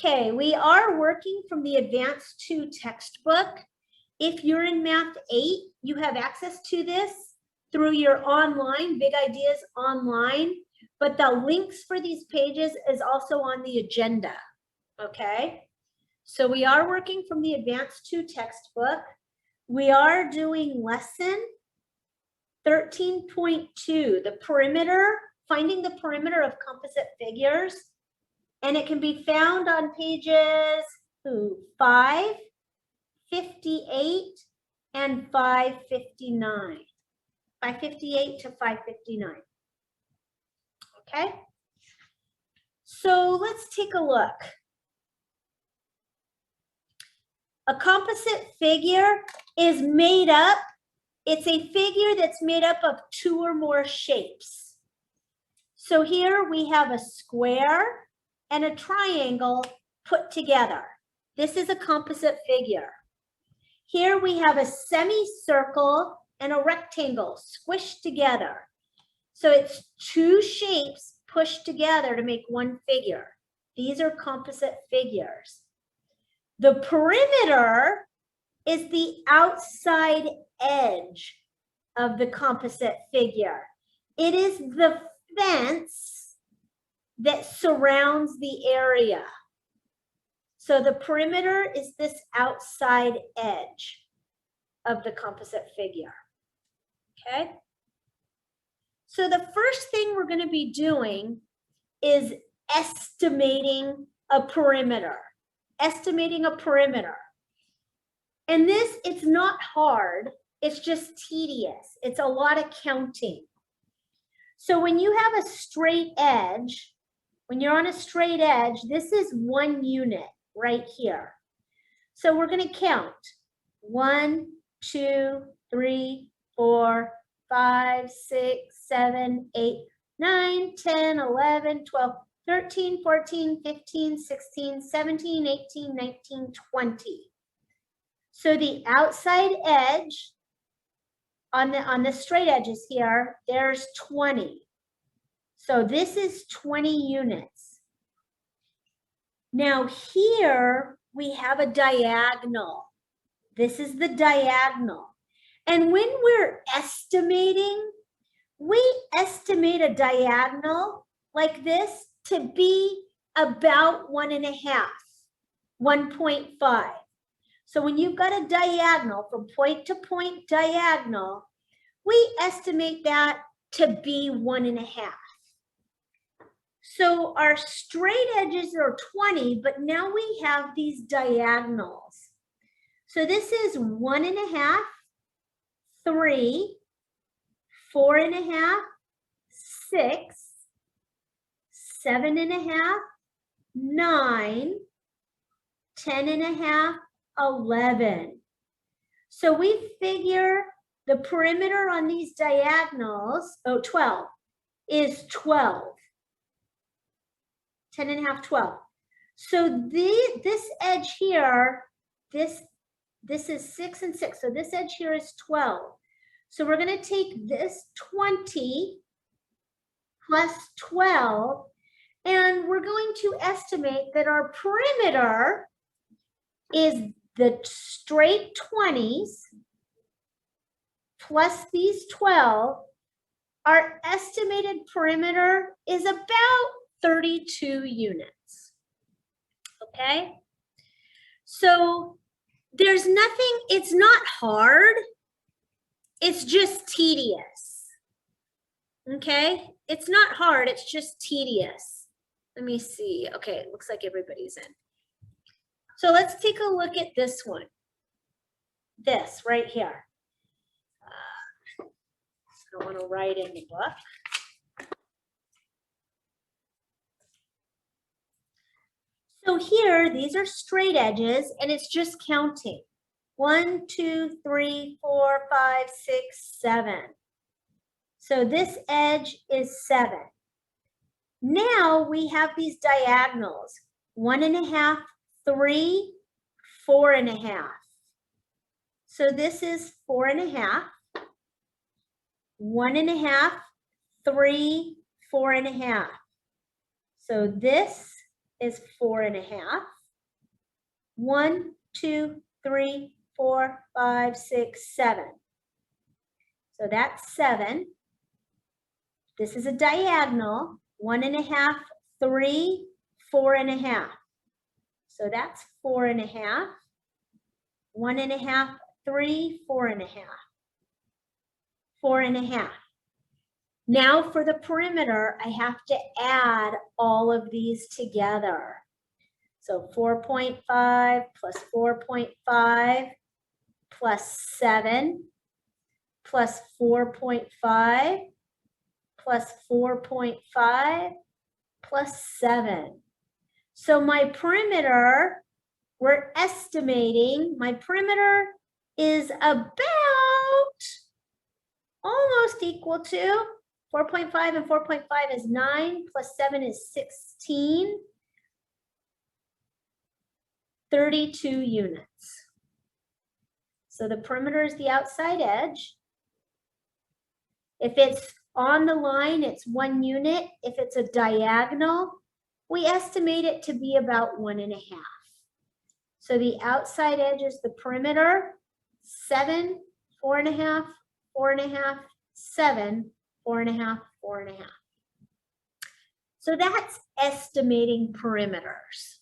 Okay, we are working from the Advanced 2 textbook. If you're in Math 8, you have access to this through your online, Big Ideas online, but the links for these pages is also on the agenda, okay? So we are working from the Advanced 2 textbook. We are doing lesson 13.2, the perimeter, finding the perimeter of composite figures. And it can be found on pages 558 and 559. 558 to 559. Okay? So let's take a look. A composite figure is made up, it's a figure that's made up of two or more shapes. So here we have a square and a triangle put together. This is a composite figure. Here we have a semicircle and a rectangle squished together. So it's two shapes pushed together to make one figure. These are composite figures. The perimeter is the outside edge of the composite figure. It is the fence that surrounds the area. So the perimeter is this outside edge of the composite figure, okay? So the first thing we're going to be doing is estimating a perimeter, estimating a perimeter. And this, it's not hard, it's just tedious. It's a lot of counting. So when you have a straight edge, when you're on a straight edge, this is 1 unit right here. So we're going to count 1, 2, 3, 4, 5, 6, 7, 8, 9, 10, 11, 12, 13, 14, 15, 16, 17, 18, 19, 20. So the outside edge on the straight edges here, there's 20. So this is 20 units. Now here we have a diagonal. This is the diagonal. And when we're estimating, we estimate a diagonal like this to be about 1.5, 1.5. So when you've got a diagonal from point to point diagonal, we estimate that to be 1.5. So our straight edges are 20, but now we have these diagonals. So this is 1.5, 3, 4.5, 6, 7.5, 9, 10.5, 11. So we figure the perimeter on these diagonals, 12, is 12. 10.5, 12. So this edge here, this is 6 and 6. So this edge here is 12. So we're going to take this 20 plus 12, and we're going to estimate that our perimeter is the straight 20s plus these 12. Our estimated perimeter is about 32 units, okay? So there's nothing, it's not hard, it's just tedious, okay? It's not hard, it's just tedious. Let me see, okay, it looks like everybody's in. So let's take a look at this one, this right here. I don't want to write in the book. So here, these are straight edges, and it's just counting. 1, 2, 3, 4, 5, 6, 7. So this edge is 7. Now we have these diagonals. 1.5, 3, 4.5. So this is 4.5. 1.5, 3, 4.5. So this is 4.5. 1, 2, 3, 4, 5, 6, 7. So that's 7. This is a diagonal. 1.5, 3, 4.5. So that's 4.5. 1.5, 3, 4.5. 4.5. Now for the perimeter, I have to add all of these together. So 4.5 plus 4.5 plus 7 plus 4.5 plus 4.5 plus 7. So my perimeter, we're estimating my perimeter is about almost equal to 4.5 and 4.5 is 9 plus 7 is 16. 32 units. So the perimeter is the outside edge. If it's on the line, it's 1 unit. If it's a diagonal, we estimate it to be about 1.5. So the outside edge is the perimeter, 7, 4.5, 4.5, 7, 4.5, 4.5. So that's estimating perimeters.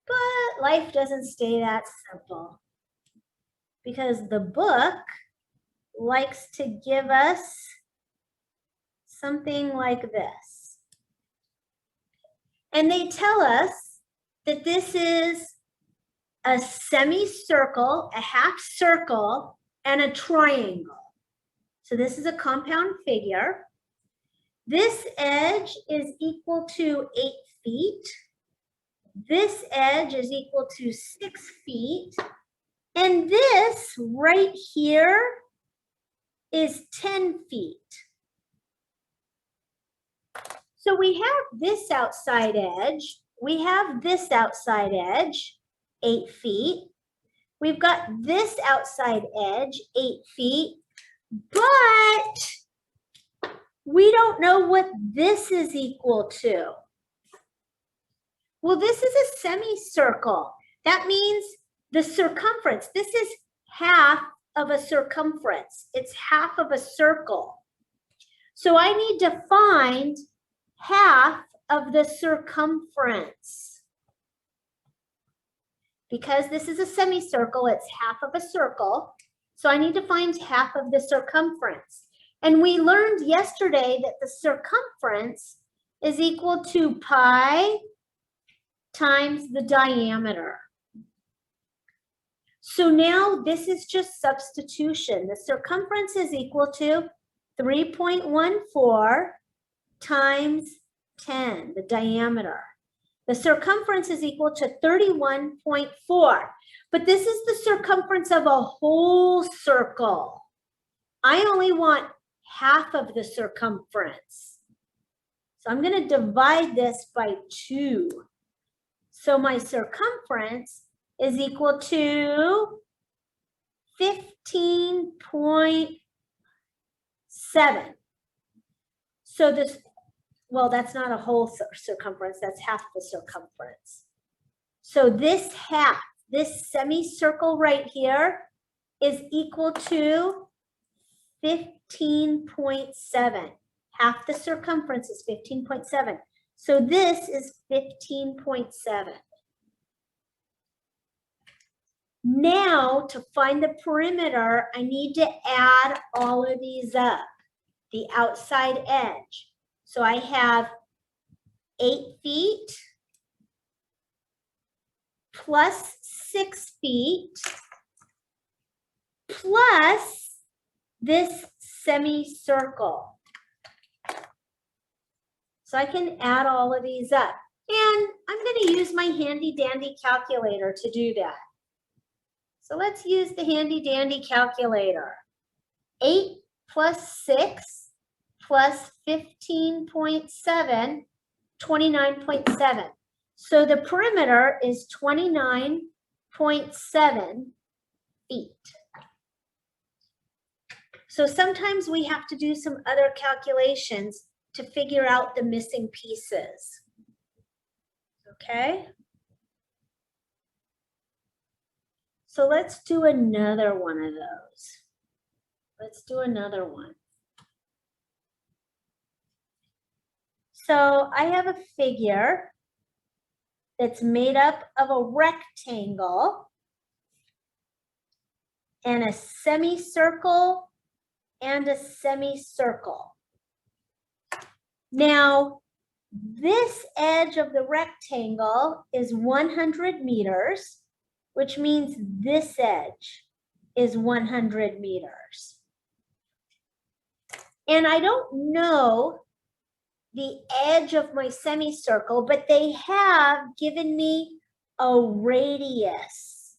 But life doesn't stay that simple, because the book likes to give us something like this. And they tell us that this is a semicircle, a half circle, and a triangle. So this is a compound figure. This edge is equal to 8 feet. This edge is equal to 6 feet. And this right here is 10 feet. So we have this outside edge. We have this outside edge, 8 feet. We've got this outside edge, 8 feet. But we don't know what this is equal to. Well, this is a semicircle. That means the circumference. This is half of a circumference. It's half of a circle. So I need to find half of the circumference. Because this is a semicircle, it's half of a circle. So I need to find half of the circumference. And we learned yesterday that the circumference is equal to pi times the diameter. So now this is just substitution. The circumference is equal to 3.14 times 10, the diameter. The circumference is equal to 31.4. But this is the circumference of a whole circle. I only want half of the circumference. So I'm going to divide this by 2. So my circumference is equal to 15.7. So this, well, that's not a whole circumference, that's half the circumference. So this half, this semicircle right here is equal to 15.7. Half the circumference is 15.7. So this is 15.7. Now, to find the perimeter, I need to add all of these up, the outside edge. So I have 8 feet plus 6 feet plus this semicircle. So I can add all of these up. And I'm going to use my handy dandy calculator to do that. So let's use the handy dandy calculator. 8 plus 6 plus 15.7, 29.7. So the perimeter is 29.7 feet. So sometimes we have to do some other calculations to figure out the missing pieces. Okay. So let's do another one of those. Let's do another one. So I have a figure that's made up of a rectangle and a semicircle and a semicircle. Now, this edge of the rectangle is 100 meters, which means this edge is 100 meters. And I don't know the edge of my semicircle, but they have given me a radius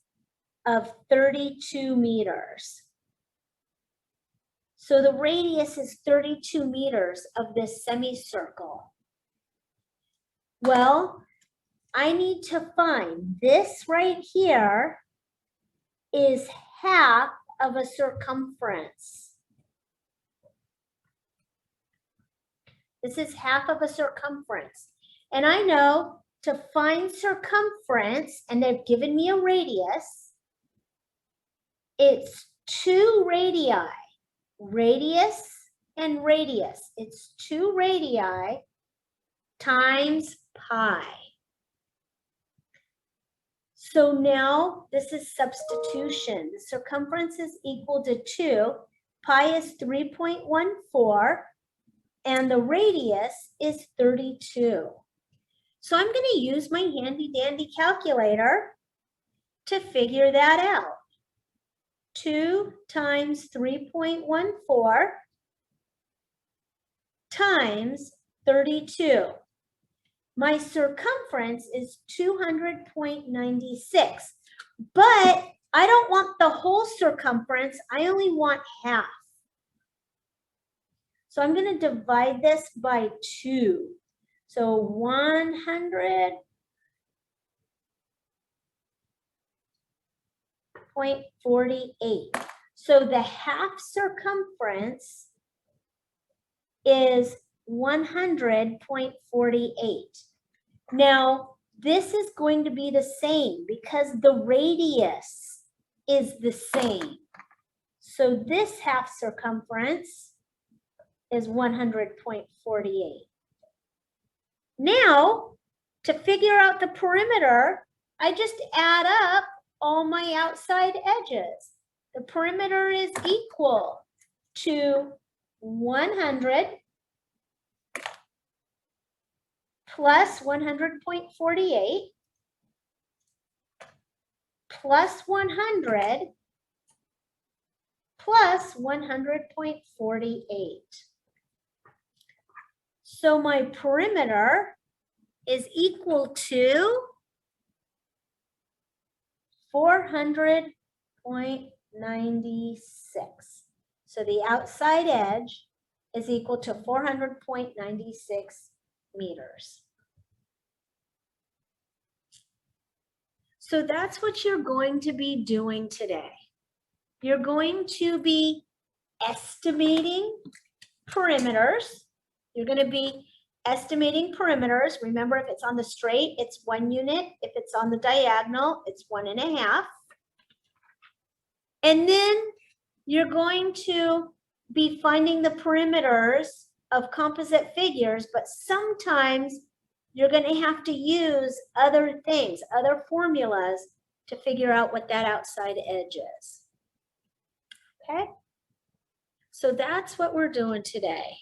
of 32 meters. So the radius is 32 meters of this semicircle. Well, I need to find this right here is half of a circumference. This is half of a circumference. And I know to find circumference, and they've given me a radius, it's 2 radii, radius and radius. It's 2 radii times pi. So now this is substitution. The circumference is equal to 2. Pi is 3.14. And the radius is 32. So I'm going to use my handy dandy calculator to figure that out. 2 times 3.14 times 32. My circumference is 200.96, but I don't want the whole circumference. I only want half. So I'm going to divide this by 2. So 100.48. So the half circumference is 100.48. Now, this is going to be the same because the radius is the same. So this half circumference is 100.48. Now, to figure out the perimeter, I just add up all my outside edges. The perimeter is equal to 100 plus 100.48 plus 100 plus 100.48. So my perimeter is equal to 400.96. So the outside edge is equal to 400.96 meters. So that's what you're going to be doing today. You're going to be estimating perimeters. You're going to be estimating perimeters. Remember, if it's on the straight, it's 1 unit. If it's on the diagonal, it's 1.5. And then you're going to be finding the perimeters of composite figures, but sometimes you're going to have to use other things, other formulas to figure out what that outside edge is. Okay? So that's what we're doing today.